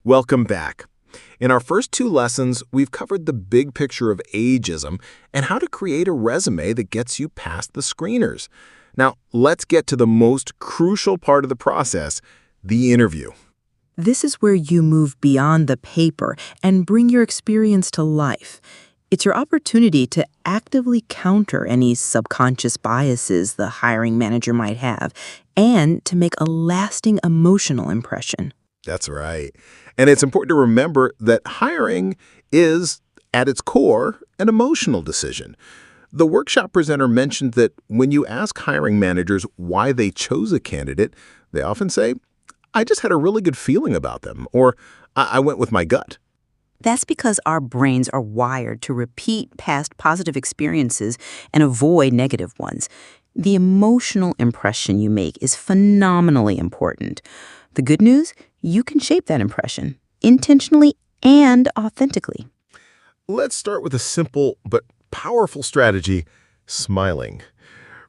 Welcome back. In our first two lessons, we've covered the big picture of ageism and how to create a resume that gets you past the screeners. Now, let's get to the most crucial part of the process, the interview. This is where you move beyond the paper and bring your experience to life. It's your opportunity to actively counter any subconscious biases the hiring manager might have and to make a lasting emotional impression. That's right. And it's important to remember that hiring is, at its core, an emotional decision. The workshop presenter mentioned that when you ask hiring managers why they chose a candidate, they often say, I just had a really good feeling about them, or I went with my gut. That's because our brains are wired to repeat past positive experiences and avoid negative ones. The emotional impression you make is phenomenally important. The good news? You can shape that impression, intentionally and authentically. Let's start with a simple but powerful strategy, smiling.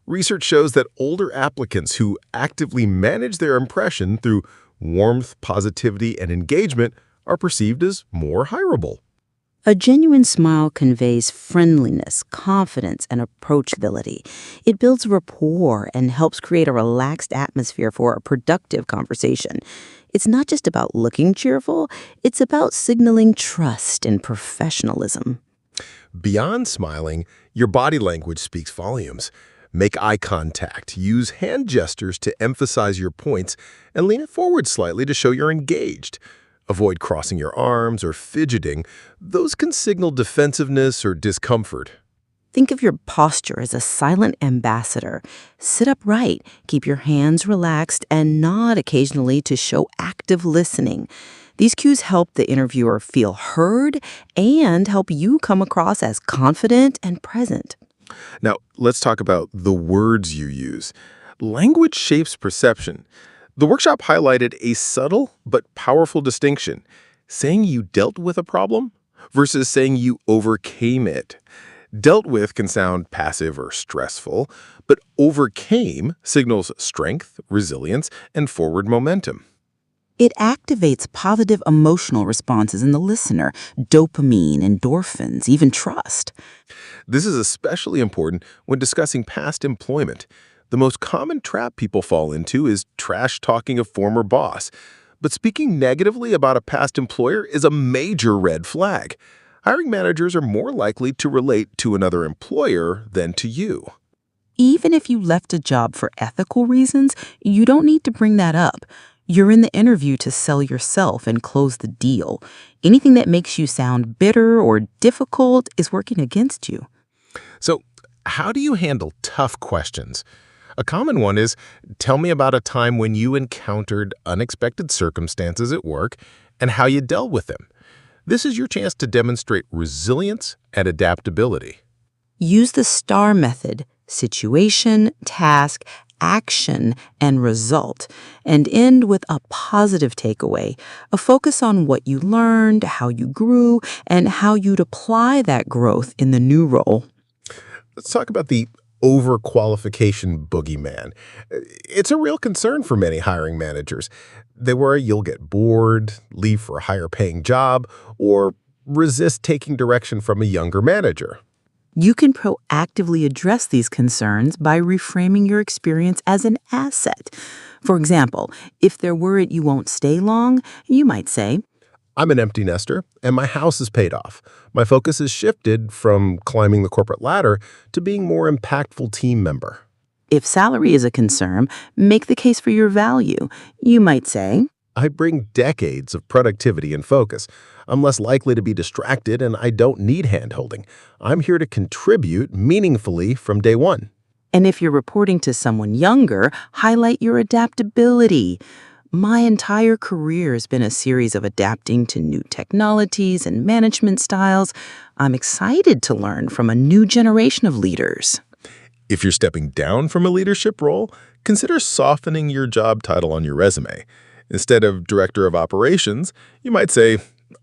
Research shows that older applicants who actively manage their impression through warmth, positivity, and engagement are perceived as more hireable. A genuine smile conveys friendliness, confidence, and approachability. It builds rapport and helps create a relaxed atmosphere for a productive conversation. It's not just about looking cheerful, it's about signaling trust and professionalism. Beyond smiling, your body language speaks volumes. Make eye contact, use hand gestures to emphasize your points, and lean it forward slightly to show you're engaged. Avoid crossing your arms or fidgeting. Those can signal defensiveness or discomfort. Think of your posture as a silent ambassador. Sit upright, keep your hands relaxed, and nod occasionally to show active listening. These cues help the interviewer feel heard and help you come across as confident and present. Now, let's talk about the words you use. Language shapes perception. The workshop highlighted a subtle but powerful distinction, saying you dealt with a problem versus saying you overcame it. Dealt with can sound passive or stressful, but overcame signals strength, resilience, and forward momentum. It activates positive emotional responses in the listener, dopamine, endorphins, even trust. This is especially important when discussing past employment. The most common trap people fall into is trash-talking a former boss. But speaking negatively about a past employer is a major red flag. Hiring managers are more likely to relate to another employer than to you. Even if you left a job for ethical reasons, you don't need to bring that up. You're in the interview to sell yourself and close the deal. Anything that makes you sound bitter or difficult is working against you. So, how do you handle tough questions? A common one is, tell me about a time when you encountered unexpected circumstances at work and how you dealt with them. This is your chance to demonstrate resilience and adaptability. Use the STAR method: situation, task, action, and result, and end with a positive takeaway, a focus on what you learned, how you grew, and how you'd apply that growth in the new role. Let's talk about the overqualification boogeyman. It's a real concern for many hiring managers. They worry you'll get bored, leave for a higher paying job, or resist taking direction from a younger manager. You can proactively address these concerns by reframing your experience as an asset. For example, if they're worried you won't stay long, you might say, I'm an empty nester, and my house is paid off. My focus has shifted from climbing the corporate ladder to being more impactful team member. if salary is a concern, make the case for your value. You might say, I bring decades of productivity and focus. I'm less likely to be distracted, and I don't need hand-holding. I'm here to contribute meaningfully from day one. and if you're reporting to someone younger, highlight your adaptability. My entire career has been a series of adapting to new technologies and management styles. I'm excited to learn from a new generation of leaders. If you're stepping down from a leadership role, consider softening your job title on your resume. Instead of Director of Operations, you might say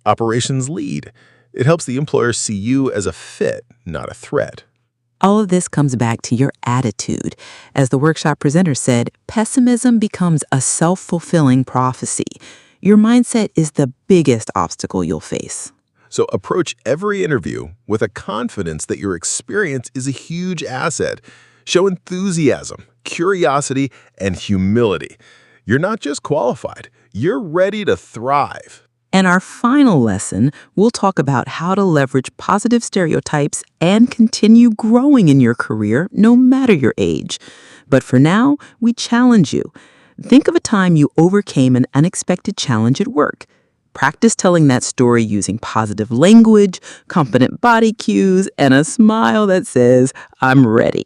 Operations Lead. It helps the employer see you as a fit, not a threat. All of this comes back to your attitude. As the workshop presenter said, pessimism becomes a self-fulfilling prophecy. Your mindset is the biggest obstacle you'll face. So approach every interview with a confidence that your experience is a huge asset. Show enthusiasm, curiosity, and humility. You're not just qualified, you're ready to thrive. And our final lesson, we'll talk about how to leverage positive stereotypes and continue growing in your career no matter your age. But for now, we challenge you. Think of a time you overcame an unexpected challenge at work. Practice telling that story using positive language, confident body cues, and a smile that says, "I'm ready."